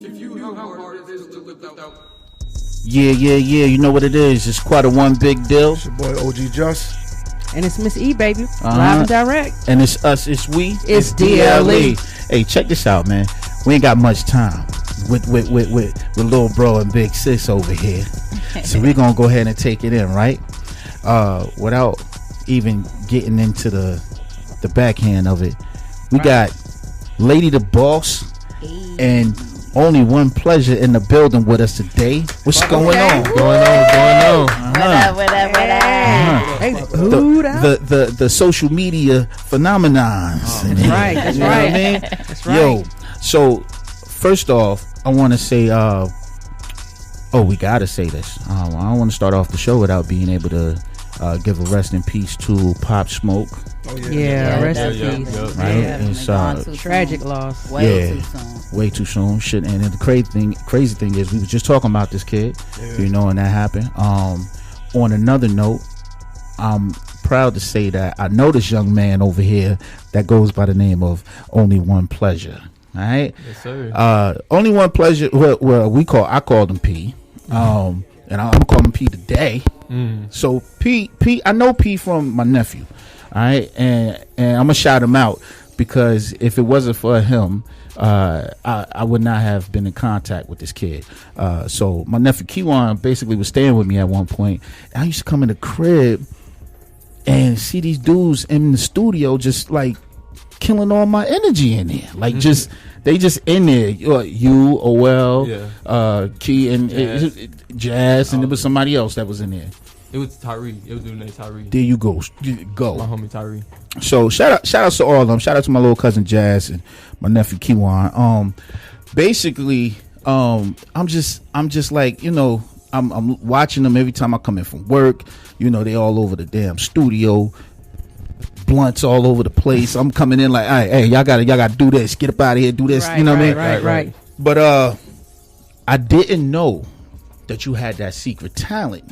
If you know how hard it is to live without. Yeah. You know what it is. It's quite a one big deal. It's your boy OG Just. And it's Miss E, baby. Live and direct. And it's us, it's we. It's D.L.E. Hey, check this out, man. We ain't got much time with little bro and big sis over here. So we're going to go ahead and take it in, right? Without even getting into the backhand of it. We got Lady the Boss and Only One Pleasure in the building with us today. What's going on? Going on. What up? Hey, The social media phenomenons. That's right. That's You know right. what I mean? That's right. Yo, so first off, I want to say, we gotta say this. I don't want to start off the show without being able to give a rest in peace to Pop Smoke. Oh, Yeah, rest in peace. Right? Yeah. It's Tragic loss. way too soon. Shit, and the crazy thing is, we was just talking about this kid, and that happened. On another note, I'm proud to say that I know this young man over here that goes by the name of Only One Pleasure. All right, Yes, sir. Only One Pleasure. Well, I called him P, and I'm calling him P today. So P, I know P from my nephew. All right, and I'm gonna shout him out because if it wasn't for him, I would not have been in contact with this kid. So my nephew Kiwan basically was staying with me at one point. I used to come in the crib and see these dudes in the studio just like killing all my energy in there. Like they just in there. You, OL, Key, and Jazz, and there was somebody else that was in there. It was Tyree. It was dude named Tyree. There you go. My homie Tyree. So shout out to all of them. Shout out to my little cousin Jazz and my nephew Kiwan. Basically, I'm just like, I'm watching them every time I come in from work. They all over the damn studio, blunts all over the place. I'm coming in like, hey, y'all gotta do this. Get up out of here, do this. Right, you know what I mean? Right. But I didn't know that you had that secret talent.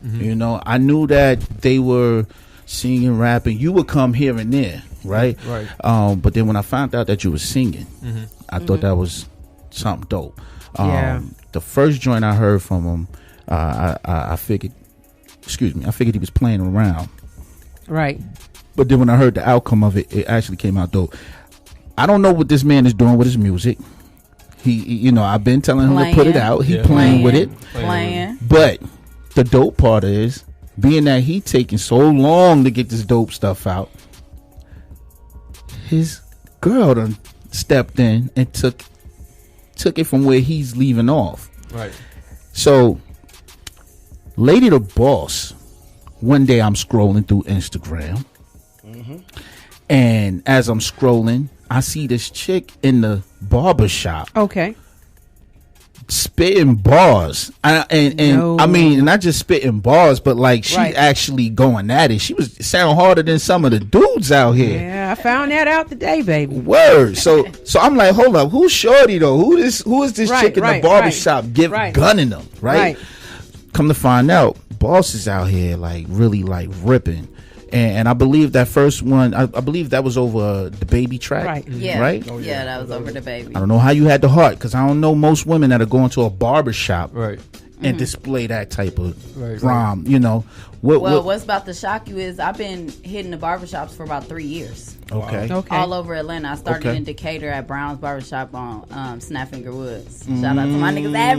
I knew that they were singing, rapping. You would come here and there, right? Right. But then when I found out that you were singing, I thought that was something dope. The first joint I heard from him, I figured he was playing around. Right. But then when I heard the outcome of it, it actually came out dope. I don't know what this man is doing with his music. He I've been telling him to put it out. He playing with it. But the dope part is, being that he taking so long to get this dope stuff out, his girl done stepped in and took it from where he's leaving off. Right. So, Lady the Boss, one day I'm scrolling through Instagram, and as I'm scrolling, I see this chick in the barbershop. Okay. Spitting bars, and I mean, not just spitting bars, but like she actually going at it. She was sound harder than some of the dudes out here. Yeah, I found that out today, baby. Word. So I'm like, hold up, who's Shorty though? Who is this chick in the barbershop gunning them? Right. Come to find out, Boss is out here like really like ripping. And I believe that first one, I believe that was over the Baby track. Right. Yeah. Right? Oh, yeah, that was over the Baby. I don't know how you had the heart, because I don't know most women that are going to a barbershop and display that type of rhyme, What's about to shock you is I've been hitting the barbershops for about 3 years. Okay. All over Atlanta. I started in Decatur at Brown's Barbershop on Snapfinger Woods. Shout out to my niggas at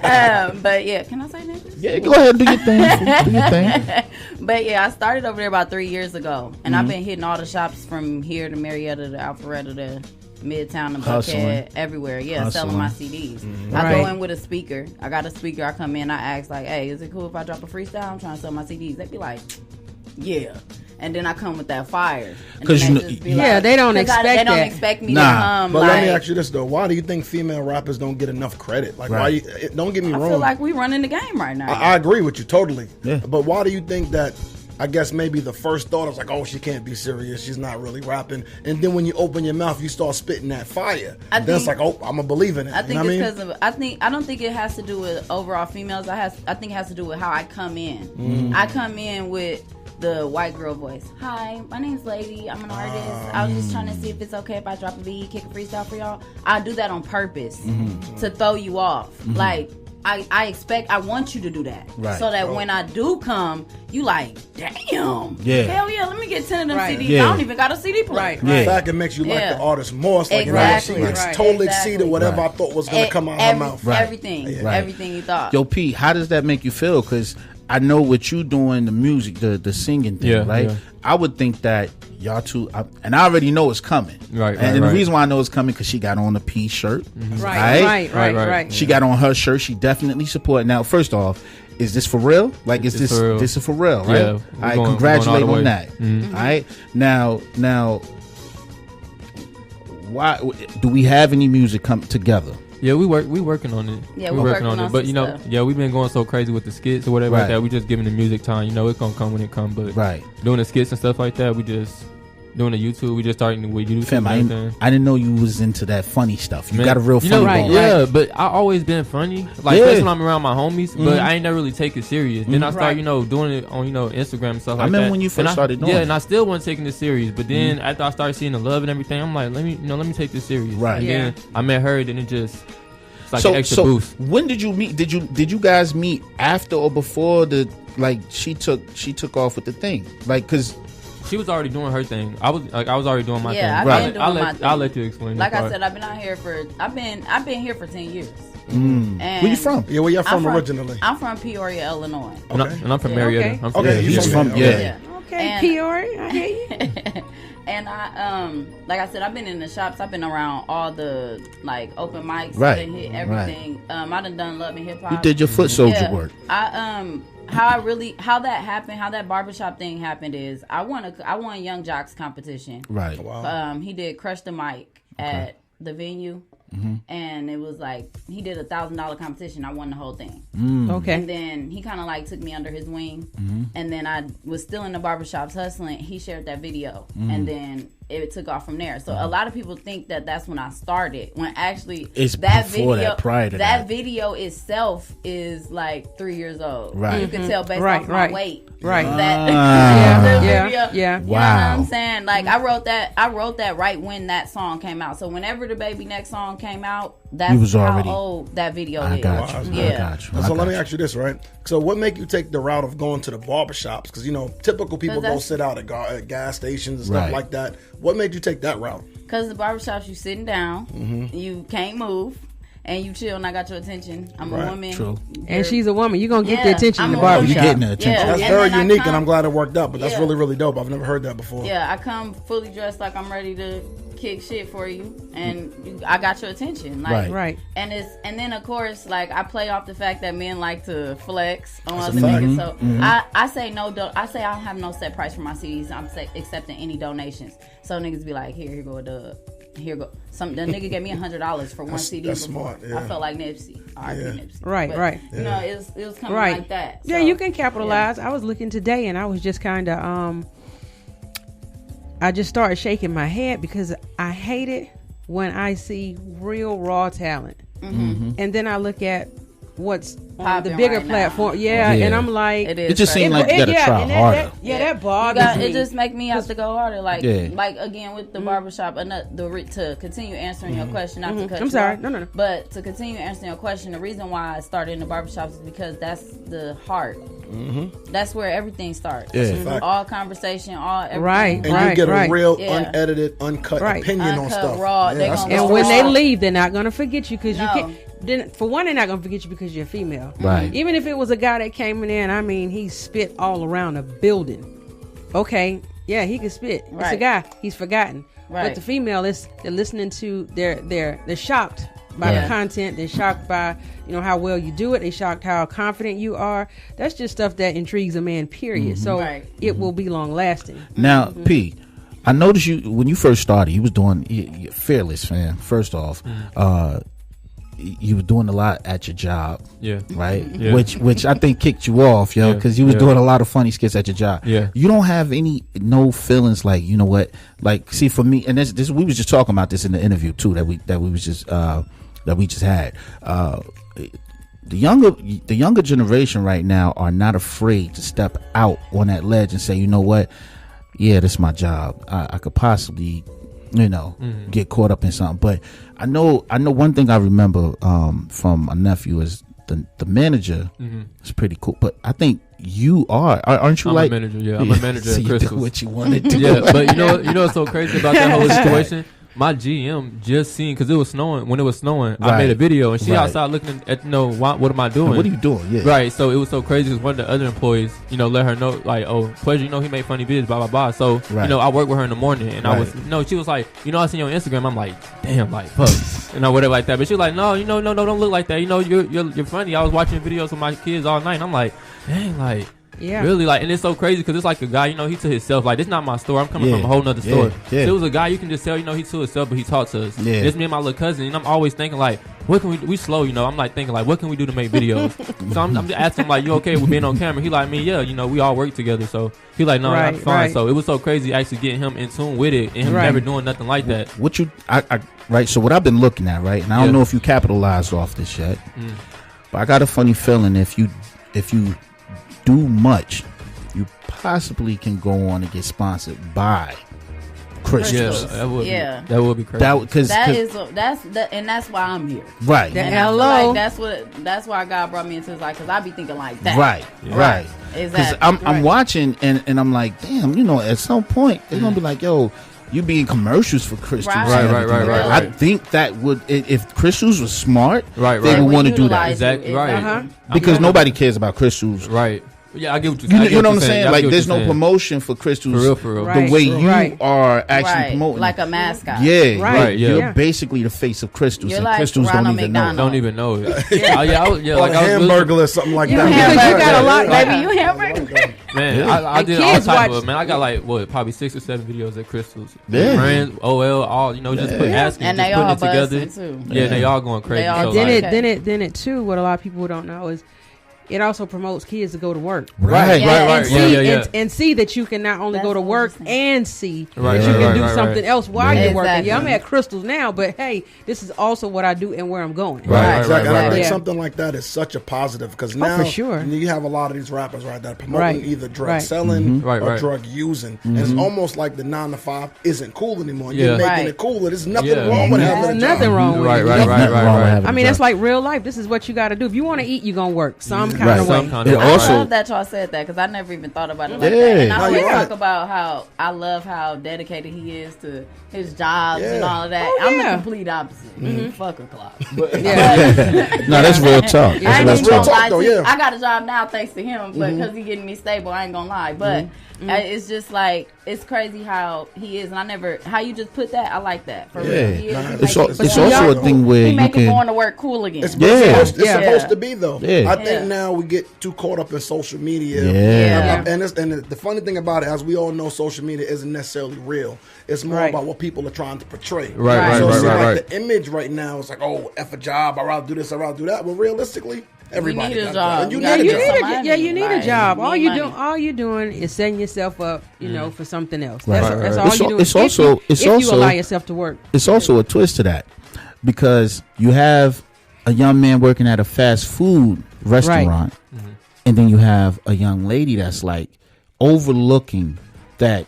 Brown's. But yeah, can I say niggas? Yeah, go ahead, do your thing. But yeah, I started over there about 3 years ago. And I've been hitting all the shops from here to Marietta to Alpharetta to Midtown and Buckhead, everywhere. Yeah, selling my CDs. I go in with a speaker. I got a speaker. I come in. I ask like, "Hey, is it cool if I drop a freestyle? I'm trying to sell my CDs." They be like, "Yeah." And then I come with that fire. Because they don't expect They don't expect me to hum. But let me ask you this though: why do you think female rappers don't get enough credit? Like, why? Don't get me wrong. I feel like we running the game right now. I agree with you totally. Yeah. But why do you think that? I guess maybe the first thought is like, oh, she can't be serious. She's not really rapping. And then when you open your mouth, you start spitting that fire. Then it's like, oh, I'm going to believe in it. I think it's because of, I don't think it has to do with overall females. I think it has to do with how I come in. I come in with the white girl voice. Hi, my name's Lady. I'm an artist. I was just trying to see if it's okay if I drop a beat, kick a freestyle for y'all. I do that on purpose to throw you off. Like, I want you to do that. Right. So that when I do come, you like, damn. Yeah. Hell yeah, let me get 10 of them Right. CDs. Yeah. I don't even got a CD player. Right. Yeah. In fact, it makes you like Yeah. the artist more. It's like, Exactly. you know, she Right. totally Exactly. exceeded whatever Right. I thought was going to come out of her mouth. Right. Everything. Right. Everything you thought. Yo, Pete, how does that make you feel? Because I know what you doing, the music, the singing thing, Yeah, right? yeah. I would think that y'all two, and I already know it's coming. Right, And right, the right. reason why I know it's coming because she got on the P shirt. Right. She got on her shirt. She definitely supported. Now, first off, is this for real? Like, is It's this for real. this is for real, right? Yeah, All we're right, going congratulate all the on way. that. All right, now, why do we have any music come together? Yeah, we working on it. Yeah, we're working on But some stuff. yeah, we've been going so crazy with the skits or whatever Right. like that. We just giving the music time. You know, it's gonna come when it comes. But Right. doing the skits and stuff like that, we just doing the YouTube. We just starting with YouTube Fam, and everything. I didn't know you was into that funny stuff. You Man, got a real you funny know, bone. Yeah, but I always been funny. Like, Yeah. especially when I'm around my homies. But I ain't never really take it serious. Then I start, Right. you know, doing it on, you know, Instagram and stuff I like that. remember when you first And started doing yeah, it. and I still wasn't taking it serious. But then after I started seeing the love and everything, I'm like, let me take this serious. Right. And Yeah. then I met her, then it's like an extra so boost. when did you meet? Did you guys meet after or before the like she took off with the thing? Like, cause She was already doing her thing. I was already doing my Yeah, thing. I've been doing I'll my let, thing. I'll let you explain. Like that I part. said, I've been here for 10 years. And where you from? Yeah, where you're I'm from originally? I'm from Peoria, Illinois. And I'm from Yeah. Marietta. Okay. I'm from Okay, Marietta. you He's from from there, yeah. okay. Okay, And- Peoria, I hear you. And I like I said, I've been in the shops. I've been around all the like open mics. Right, I done hit everything. I done Love and Hip Hop. You did your foot soldier work. How that happened, how that barbershop thing happened is I won Young Jocks competition. Right. Wow. He did Crush the Mic at the venue. And it was like he did $1,000 competition. I won the whole thing. Okay. And then he kind of like took me under his wing. And then I was still in the barbershops hustling. He shared that video. And then it took off from there. So a lot of people think that that's when I started. When actually It's that before video, that, prior to that. video itself is like 3 years old. Right. You can tell based Right, off right. my weight. Right. That Ah. the Yeah, video. yeah. You know what I'm Wow. saying? Like I wrote that right when that song came out. So whenever the Baby Next song came out, that's You was already- how old that video I is. got you. Yeah. I got you. So let me ask you this, right? So what make you take the route of going to the barbershops? Because, you know, typical people go that's- sit out at gas stations and stuff Right. like that. What made you take that route? Because the barbershops, you sitting down, Mm-hmm. you can't move, and you chill, and I got your attention. I'm a Right. woman. True. And she's a woman. You're going to get the Yeah, attention in I'm the a woman. You barbershop. getting the attention. Yeah. That's And very then I unique, come- and I'm glad it worked out. But that's Yeah. really, really dope. I've never heard that before. Yeah, I come fully dressed like I'm ready to kick shit for you, and I got your attention. Like, Right. Right. And then of course, like I play off the fact that men like to flex on That's other a fact. niggas. So I say no. I say I don't have no set price for my CDs. I'm accepting any donations. So niggas be like, here go a dub. Here go the nigga gave me $100 for one CD. That's before. smart, yeah. I felt like Nipsey. R.I.P. Yeah. Nipsey. Right, But, right. You know, it was coming Right. like that. Yeah, So, you can capitalize. I was looking today and I was just kind of, I just started shaking my head because I hate it when I see real raw talent. And then I look at what's on the Popping bigger right now. platform. Yeah, Yeah. and I'm like, It is. It just crazy. seemed like you gotta try and harder. that You bothers got, me. it just make me have to go harder. Like, Yeah. like again with the barbershop, to continue answering your question, not to cut I'm you sorry. off, No. But to continue answering your question, the reason why I started in the barbershop is because that's the heart. That's where everything starts. Yeah. That's a fact. All conversation, all everything. Right, And you get a real, Yeah. unedited, uncut Right. opinion on Uncut, stuff. raw. They that's- gonna that's And go when the they start. leave, they're not going to forget you because No. you can't. Then, for one, they're not going to forget you because you're female. Right. Even if it was a guy that came in, I mean, he spit all around a building. Okay, yeah, he can spit. It's a Right. guy. He's forgotten. But Right. the female is they're listening to they're shocked by Yeah. the content. They're shocked by how well you do it. They're shocked how confident you are. That's just stuff that intrigues a man. Period. So Right. it will be long lasting. Now, P, I noticed you when you first started. You was doing Fearless, fam. First off, you were doing a lot at your job, Yeah. right? Yeah. Which I think kicked you off, yo, Yeah. because you was Yeah. doing a lot of funny skits at your job. Yeah. You don't have no feelings like, you know what? Like, see, for me, and this we was just talking about this in the interview too that we just had. the younger generation right now are not afraid to step out on that ledge and say, you know what, yeah, this is my job. I could possibly, get caught up in something. But I know one thing I remember from my nephew is the manager is pretty cool. But I think you aren't you? I'm a manager. Yeah, I'm a manager so at you Crystals. do what you want to do. Yeah, but you know what's so crazy about that whole situation? My GM just seen, because it was snowing. When it was snowing, I made a video, and she outside looking at, what am I doing? What are you doing? Yeah. Right. So it was so crazy because one of the other employees, let her know, like, oh, Pleasure, he made funny videos, blah, blah, blah. So, I worked with her in the morning, and I was, she was like, I seen you on Instagram. I'm like, damn, like, fuck, whatever like that. But she was like, no, no, don't look like that. You're funny. I was watching videos with my kids all night, and I'm like, dang, like, yeah, really, like, and it's so crazy because it's like a guy, he to himself. Like, this not my store. I'm coming from a whole nother store. Yeah. So it was a guy you can just tell, he to himself, but he talked to us. Yeah. It's me and my little cousin, and I'm always thinking like, what can we slow, I'm like thinking like, what can we do to make videos? So I'm just asking him like, you okay with being on camera? He like, me, yeah, we all work together. So he like, no, I'm fine. Right. So it was so crazy actually getting him in tune with it and him never doing nothing like that. So what I've been looking at, right, and I don't know if you capitalized off this yet, but I got a funny feeling if you do much, you possibly can go on and get sponsored by Crystals. Yeah, that would be crazy. That's why I'm here. Right. Hello. That's why God brought me into his life, because I be thinking like that. Right. Exactly. Because I'm watching and I'm like, damn, at some point they're gonna be like, yo, you be in commercials for Crystals. Right. I think that would, if Crystals was smart, they would want to do that. Exactly. Right. Because nobody cares about Crystals. Right. Yeah, I get what you know what I'm saying. Like, there's no promotion for Crystals for real. The way you are actually promoting, like a mascot. Yeah, right. Yeah. You're basically the face of Crystals, You're and like Crystals Ronald don't even McDonald. know. Don't even know it. Like a hamburger or something like that. Because you got a lot, baby. You hamburger. Man, I did all type of. Man, I got like probably 6 or 7 videos at Crystals. Yeah. Friends, OL, all just put asking, and just they putting all it together. too. Yeah, they all going crazy. Then it too. What a lot of people don't know is, it also promotes kids to go to work. Right. And see that you can not only go to work and see that you can do something else while you're working. Yeah, I'm at Crystals now, but hey, this is also what I do and where I'm going. Right. Exactly. And I think something like that is such a positive, because now for sure. you have a lot of these rappers that are promoting either drug selling or drug using. And it's almost like the 9 to 5 isn't cool anymore. You're making it cooler. There's nothing wrong with having a job. Nothing wrong with it. Right. I mean, that's like real life. This is what you got to do. If you want to eat, you're going to work some kind of way. I love that y'all said that, because I never even thought about it like that. And I always talk about how I love how dedicated he is to his jobs and all of that. I'm the complete opposite. Fuck a clock. No, that's real talk. That's real talk, though. Yeah, I got a job now thanks to him, but because he's getting me stable, I ain't gonna lie. But it's just like, it's crazy how he is, and how you just put that. I like that. For real. It's also a thing where you make going to work cool again. It's supposed to be, though. I think now we get too caught up in social media. And the funny thing about it, as we all know, social media isn't necessarily real. It's more about what people are trying to portray. Right. The image right now is like, oh, F a job, I'd rather do this, I'd rather do that. But realistically, everybody need a job. You need a job. All you're doing is setting yourself up, for something else. That's all you're doing. If you allow yourself to work. It's also a twist to that, because you have a young man working at a fast food restaurant, and then you have a young lady that's like overlooking that.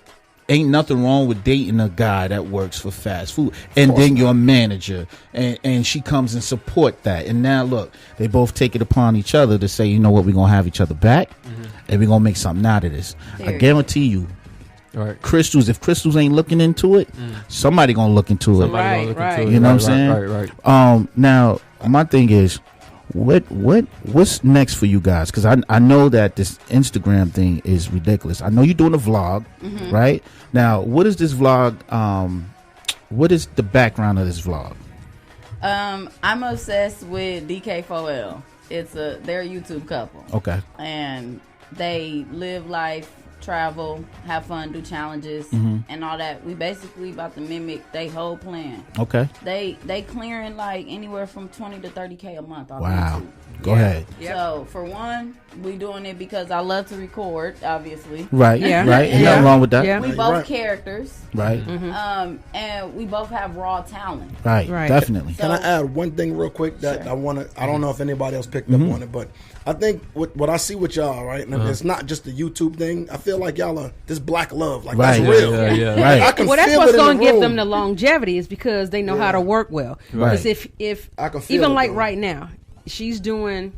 Ain't nothing wrong with dating a guy that works for fast food, and then you're a manager, and she comes and support that. And now look, they both take it upon each other to say, you know what, we're gonna have each other back, and we're gonna make something out of this. I guarantee you, Crystals, if Crystals ain't looking into it, somebody gonna look into it. Right. You know what I'm saying? Now my thing is, what's next for you guys? Because I know that this Instagram thing is ridiculous. I know you're doing a vlog, right? Now, what is this vlog? What is the background of this vlog? I'm obsessed with DK4L. They're a YouTube couple. Okay. And they live life travel, have fun, do challenges, and all that. We basically about to mimic their whole plan. Okay. They clearing like anywhere from 20 to 30K a month. Wow. Go ahead. Yep. So for one, we doing it because I love to record, obviously. Right. Yeah. Right. Ain't nothing wrong with that. Yeah. We both characters. Right. And we both have raw talent. Right. Definitely. Can I add one thing real quick that I want to? I don't know if anybody else picked up on it, but I think what I see with y'all, right? And it's not just the YouTube thing. I feel like y'all are this black love, like that's real. Right. I can well, that's feel what's it going to in the give them room. the longevity is because they know how to work well. Right. Because if I can feel even it, like though. right now, she's doing,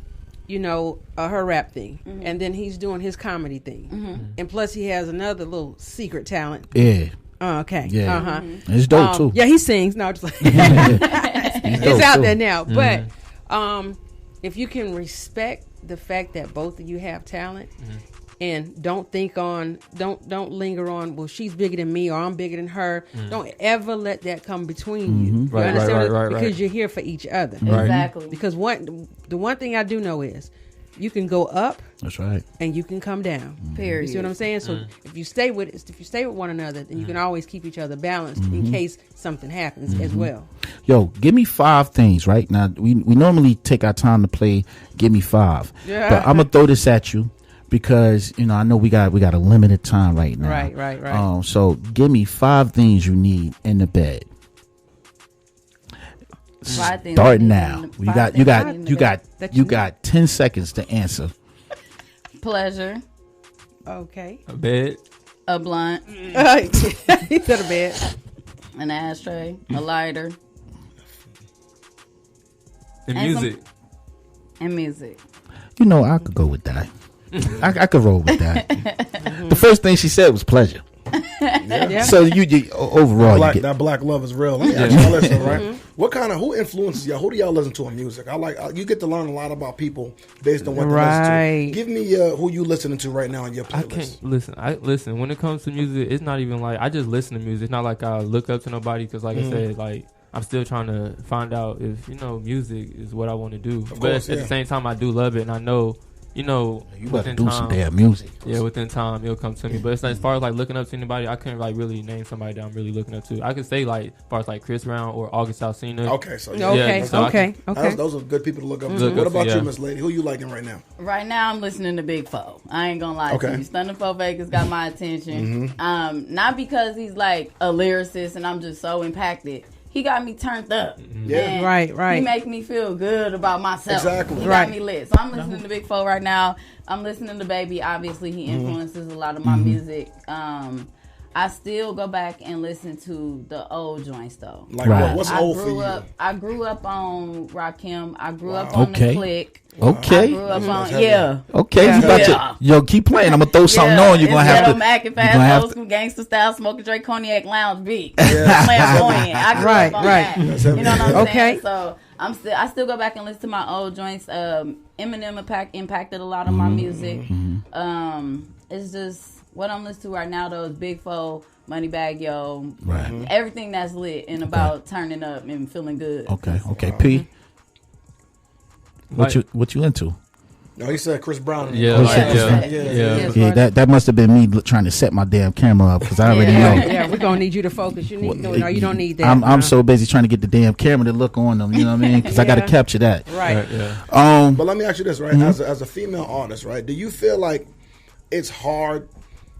her rap thing, and then he's doing his comedy thing, and plus he has another little secret talent. Yeah. Oh, okay. Yeah. It's dope too. Yeah, he sings. No, just like it's out there now. But if you can respect the fact that both of you have talent, and don't linger on, well, she's bigger than me or I'm bigger than her. Don't ever let that come between you. You understand? Right. Because you're here for each other. Exactly. Because the one thing I do know is you can go up. That's right. And you can come down. Period. You see what I'm saying? So if you stay with one another, then you can always keep each other balanced in case something happens as well. Yo, give me 5 things right now. We normally take our time to play. Give me 5. Yeah. But I'm gonna throw this at you because I know we got a limited time right now. Right. So give me 5 things you need in the bed. Start now. You got 10 seconds to answer. Pleasure. Okay. A bed. A blunt. He said a bed. An ashtray. A lighter. And music. And music. I could go with that. I could roll with that. The first thing she said was pleasure. Yeah. So you overall, that black love is real. Let me ask y'all this, right? Who influences y'all? Who do y'all listen to in music? You get to learn a lot about people based on what they listen to. Give me who you listening to right now on your playlist. I listen. When it comes to music, it's not even like I just listen to music. It's not like I look up to nobody because, like I said, like I'm still trying to find out if music is what I want to do. But at the same time, I do love it, and I know. You better do some damn music. Yeah, within time it'll come to me. But it's like, as far as like looking up to anybody, I couldn't like really name somebody that I'm really looking up to. I could say like as far as like Chris Brown or August Alsina. Okay, so okay. Those are good people to look up to. What about you, Miss Lady? Who you liking right now? Right now, I'm listening to Big Foe. I ain't gonna lie to you. Stunning 4 Vegas got my attention. Not because he's like a lyricist and I'm just so impacted. He got me turned up. Yeah. Right. He make me feel good about myself. Exactly. He got me lit. So I'm listening to Big Foe right now. I'm listening to Baby. Obviously, he influences a lot of my music. I still go back and listen to the old joints though. Like what's old for you? I grew up on Rakim. I grew up on the Click. Okay. I grew up on Okay. Yo, keep playing. I'm gonna throw something on. You're gonna have to. Mac and Fast, old school gangster style, smoking Dre Cognac lounge beat. Flamboyant. I grew up on that. You know what I'm saying? So I still go back and listen to my old joints. Eminem impacted a lot of my music. It's just what I'm listening to right now though is Big Foe, Moneybagg Yo, everything that's lit and about turning up and feeling good. Okay. P. What you into? No, he said Chris Brown. Yeah. That must have been me trying to set my damn camera up because I already know. Yeah, we're gonna need you to focus. You don't need that. I'm so busy trying to get the damn camera to look on them. You know what I mean? Because I got to capture that. Right. But let me ask you this, right? As a female artist, right? Do you feel like it's hard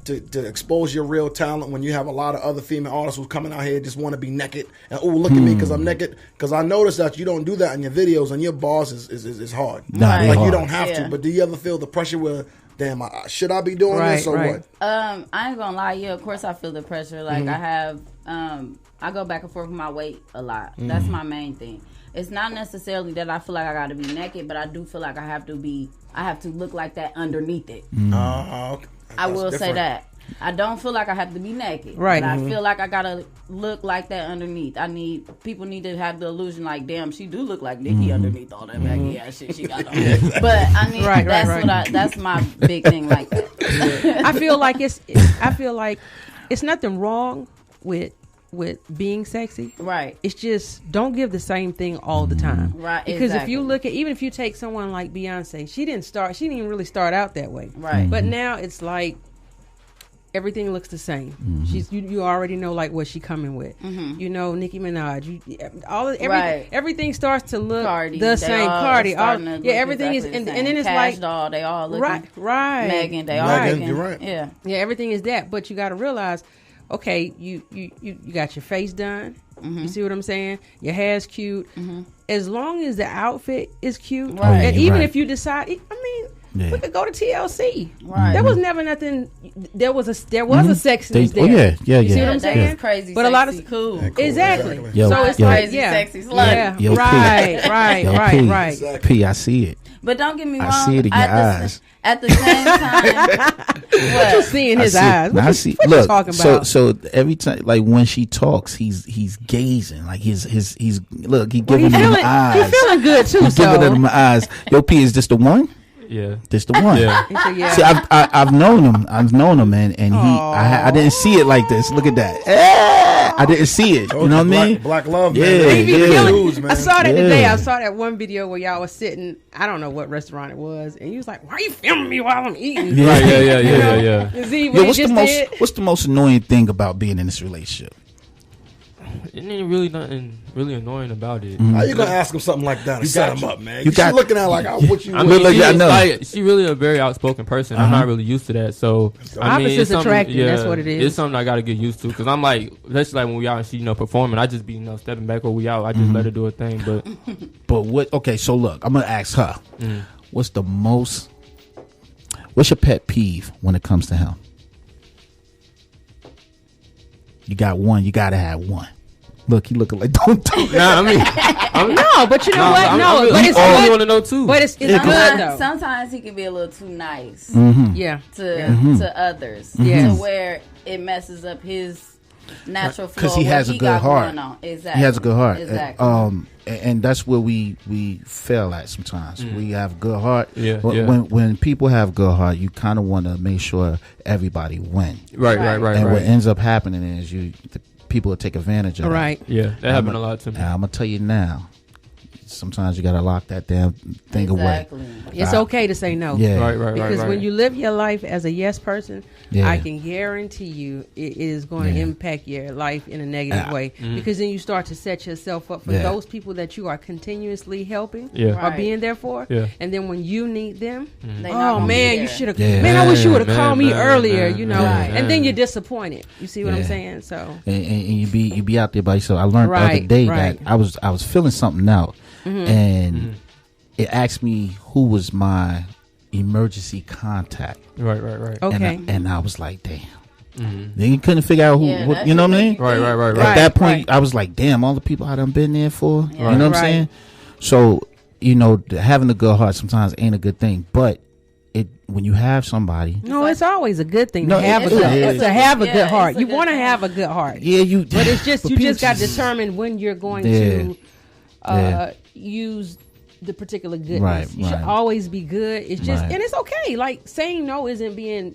to expose your real talent when you have a lot of other female artists who's coming out here just want to be naked and look at me because I'm naked? Because I noticed that you don't do that in your videos and your bars is hard. Like you don't have to. But do you ever feel the pressure where, damn, should I be doing this or what? I ain't gonna lie. Yeah, of course I feel the pressure. Like I have, I go back and forth with my weight a lot. That's my main thing. It's not necessarily that I feel like I got to be naked, but I do feel like I have to look like that underneath it. Okay. I will say that. I don't feel like I have to be naked. Right. But I feel like I gotta look like that underneath. People need to have the illusion like, damn, she do look like Nicki underneath all that baggy ass shit she got on. But that's my big thing like that. I feel like it's nothing wrong with being sexy. Right. It's just don't give the same thing all the time. Right. Because if you look at, even if you take someone like Beyonce, she didn't even really start out that way. Right. But now it's like everything looks the same. She's you already know like what she coming with. You know, Nicki Minaj. Everything starts to look Cardi, the same. Cardi, everything exactly is, and then it's Cash like Doll, they all look right. Megan, they all looking. You're right. Yeah, everything is that. But you got to realize, okay, you got your face done. You see what I'm saying? Your hair's cute. As long as the outfit is cute, and even if you decide, we could go to TLC. Right. There was never nothing. There was a sexiness there. Oh yeah. You see what I'm saying? Crazy, but sexy, a lot of cool. Exactly. Yo, so it's crazy, sexy, slutty. Yo, right. Exactly. P, I see it. But don't get me wrong. I see it in your eyes. At the same time, what you see in his eyes? I see. What look, you talking about? So every time, like when she talks, he's gazing, like he's look. He giving them eyes. He feeling good too. He's giving them eyes. Yo, P, is this the one? Yeah, this the one. Yeah. See, I've known him, and I didn't see it like this. Look at that. I didn't see it. You know what I mean? Black love, man. Man. I saw that today. I saw that one video where y'all was sitting. I don't know what restaurant it was, and you was like, "Why are you filming me while I'm eating?" Yeah. What's the most annoying thing about being in this relationship? It ain't really nothing really annoying about it. How you gonna ask him something like that and set him up, man? You got looking at like what you. She really a very outspoken person. I'm not really used to that, so opposites attracting. That's what it is. It's something I got to get used to because I'm like, especially like when we out and she performing, I just be stepping back or we out. I just let her do her thing. But what? Okay, so look, I'm gonna ask her. What's your pet peeve when it comes to him? You got one. You gotta have one. Look, he looking like don't do it. No, but you know what? No, but it's good. Want to know too. But it's good though. Sometimes he can be a little too nice. To others. To where it messes up his natural flow. Because he has a good heart. Exactly. He has a good heart. Exactly. And that's where we fail at sometimes. We have a good heart. When people have good heart, you kind of want to make sure everybody win. Right. And what ends up happening is people will take advantage of it. Right. Yeah, that happened a lot to me. I'm gonna tell you now. Sometimes you gotta lock that damn thing away. It's okay to say no. Yeah. Right. Because when you live your life as a yes person, I can guarantee you it is going to impact your life in a negative way. Because then you start to set yourself up for those people that you are continuously helping or being there for. And then when you need them, oh man, you should have. Man, I wish you would have called me earlier. You know, and then you're disappointed. You see what I'm saying? So and you be out there by yourself. I learned the other day that I was feeling something out. And it asked me who was my emergency contact. Right. Okay. And I was like, damn. Then you couldn't figure out who, you know what I mean? Right. At that point, I was like, damn, all the people I done been there for. You know what I'm saying? So, having a good heart sometimes ain't a good thing. But when you have somebody, it's always a good thing to have a good heart. You want to have a good heart. Yeah, but it's just you just got to determine when you're going to use the particular goodness. You should always be good. It's just and it's okay. Like saying no isn't being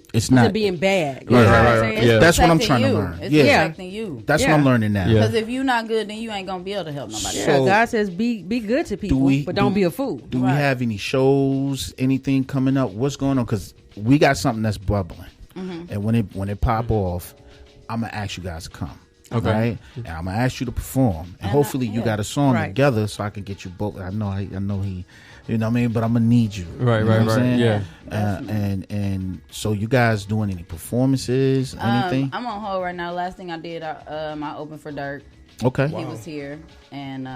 being bad. You know what I'm saying? Yeah. That's what I'm trying to learn. It's affecting you. That's what I'm learning now. Because if you're not good, then you ain't gonna be able to help nobody. So, God says be good to people, but don't be a fool. Do we have any shows, anything coming up? What's going on? Because we got something that's bubbling, and when it pop off, I'm gonna ask you guys to come. Okay. Right? And I'm gonna ask you to perform, and hopefully you got a song together, so I can get you both. I know he, you know what I mean. But I'm gonna need you. Right. Yeah. And so you guys doing any performances? Anything? I'm on hold right now. Last thing I did, I opened for Dirk. Okay. He was here, and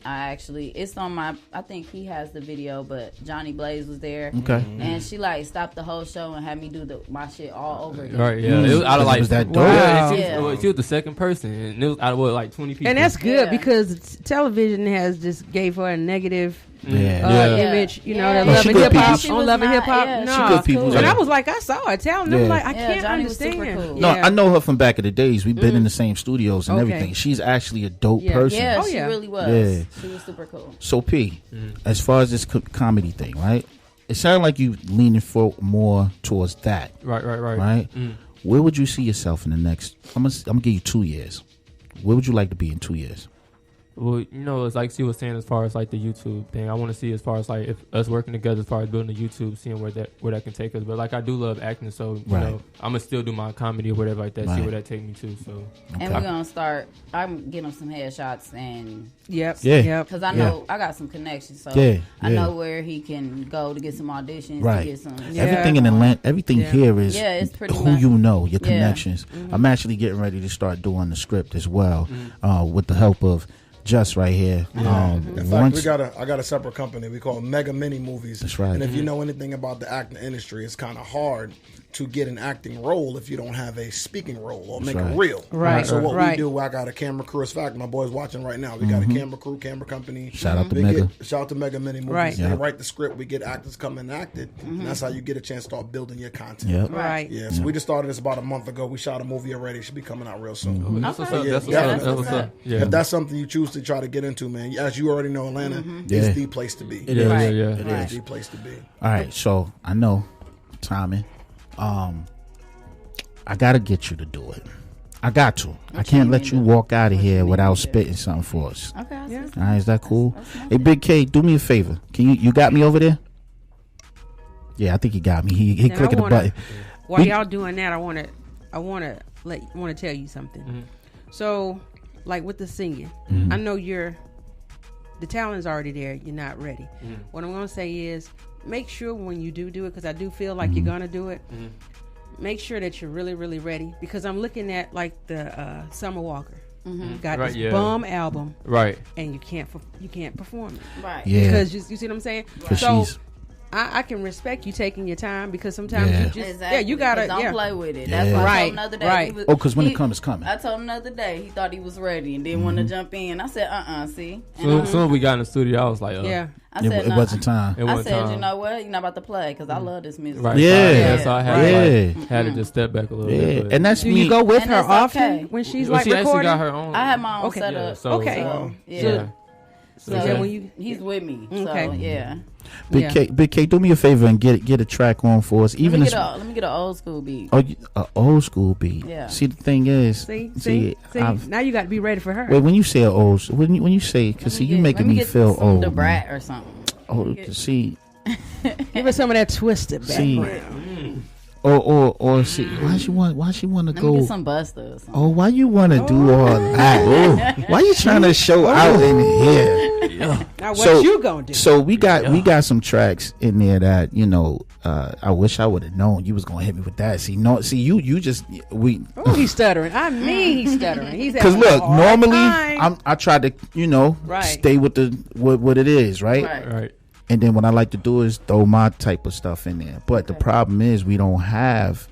it's on my. I think he has the video, but Johnny Blaze was there. Okay. And she stopped the whole show and had me do my shit all over again. Right. Yeah. It was out of was that dope. Wow. She was the second person, and it was out of 20 people. And that's good because television has just gave her a negative image, that Love and Hip Hop. On Love and Hip Hop, she good people. And I was like, I saw her telling them, I can't Johnny understand. Was super cool. No, I know her from back in the days. We've been in the same studios and everything. She's actually a dope person. Yeah, she really was. Yeah. She was super cool. So P, as far as this comedy thing, right? It sounded like you leaning more towards that. Right. Right. Where would you see yourself in the next? I'm gonna give you 2 years. Where would you like to be in 2 years? Well, you know, it's like she was saying as far as like the YouTube thing. I want to see as far as like if us working together as far as building the YouTube, seeing where that can take us. But like I do love acting, so you know, I'm gonna still do my comedy or whatever like that. See where that take me to. So and we're gonna start. I'm getting some headshots and because I know I got some connections, so I know where he can go to get some auditions. To get some everything in Atlanta, everything here is it's pretty who much, you know, your connections. I'm actually getting ready to start doing the script as well, with the help of Just right here. In fact, I got a separate company we call Mega Mini Movies. That's right. And if you know anything about the acting industry, it's kind of hard to get an acting role if you don't have a speaking role or make a reel. Right. So what we do, I got a camera crew. In fact, my boy's watching right now. We got a camera crew, camera company. Shout out to Mega. Shout out to Mega Mini Movies. Right. They write the script. We get actors come and act it. And that's how you get a chance to start building your content. Yep. Right. Yeah. So we just started this about a month ago. We shot a movie already. It should be coming out real soon. That's what's up. Yeah, That's what's up. Yeah. If that's something you choose to try to get into, man, as you already know, Atlanta is the place to be. It is. It is the place to be. All right, so I know timing. I gotta get you to do it. I got to. I can't let you walk out of here without spitting something for us. Okay. All right, is that cool? Hey, Big K, do me a favor. Can you got me over there? Yeah, I think he got me. He clicking the button. While y'all doing that, I want to tell you something. So, like with the singing, I know the talent's already there. You're not ready. What I'm gonna say is, make sure when you do it, because I do feel like you're gonna do it. Make sure that you're really, really ready, because I'm looking at like the Summer Walker got this bum album, and you can't perform it, because you see what I'm saying. So I can respect you taking your time, because sometimes you just you gotta don't play with it. That's why I told him the other day. Because when it comes, it's coming. I told him the other day he thought he was ready and didn't want to jump in. I said, see. So as soon as we got in the studio, I was like, I said, it wasn't time. I said, you know what? You're not about to play, because I love this music. Right. Yeah. So I had to just step back a little bit. And that's do me. You go with her often when she's like she recording? actually got her own. I have my own setup. So when he's with me. So Big K, do me a favor and get a track on for us. Even let me get an old school beat. Oh, an old school beat. Yeah. See, the thing is, see. Now you got to be ready for her. Wait, when you say when you say, because you making me feel old. The Brat or something. Oh, see. Give us some of that twisted background. Or see, why she want to go? Let me get some Busta or something. Oh, why you want to do all that? Why you trying to show out in here? Now what you gonna do? So we got some tracks in there that I wish I would have known you was gonna hit me with that. See, you just he's stuttering. I mean, he's stuttering. He's because look, normally I try to stay with what it is, right. And then what I like to do is throw my type of stuff in there. But the problem is we don't have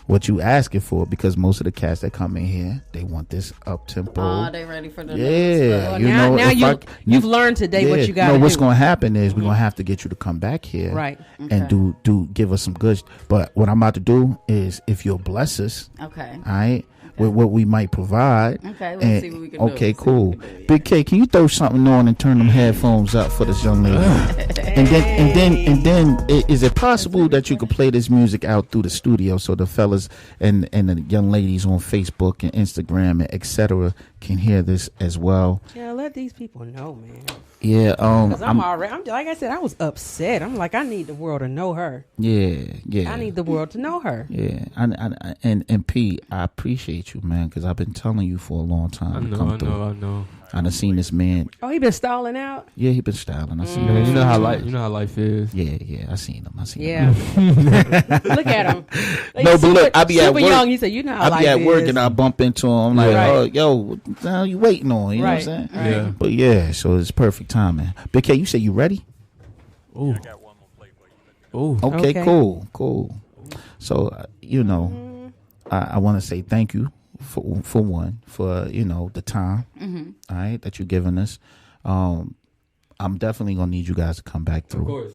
what you asking for, because most of the cats that come in here, they want this up tempo. Oh, they ready for the new stuff. Now you've learned today what you got to do. What's going to happen is we're going to have to get you to come back here and do give us some good. But what I'm about to do is, if you'll bless us, all right, with what we might provide. Okay, let's see what we can do. Okay, cool. Big K, can you throw something on and turn them headphones up for this young lady? And then, is it possible that you could play this music out through the studio so the fellas and the young ladies on Facebook and Instagram and etc. can hear this as well? Yeah, let these people know, man. Yeah, because I'm like I said, I was upset. I'm like, I need the world to know her. Yeah. I need the world to know her. Yeah, and P, I appreciate you, man, because I've been telling you for a long time. I know. I done seen this man. Oh, he been stalling out. Yeah, he been styling. I seen him. You know how life is. Yeah. I seen him. Yeah. Look at him. No, but look, I be at work. Young. He said, "You know how life is." I be at work and I bump into him. I'm like, "Oh, yo, what the hell you waiting on?" You know what I'm saying? Right. Yeah. But yeah, so it's perfect timing. Big K, you say you ready? Oh. I got one more play for you. Okay, cool. So I want to say thank you for the time, all right, that you're giving us. I'm definitely gonna need you guys to come back through. Of course.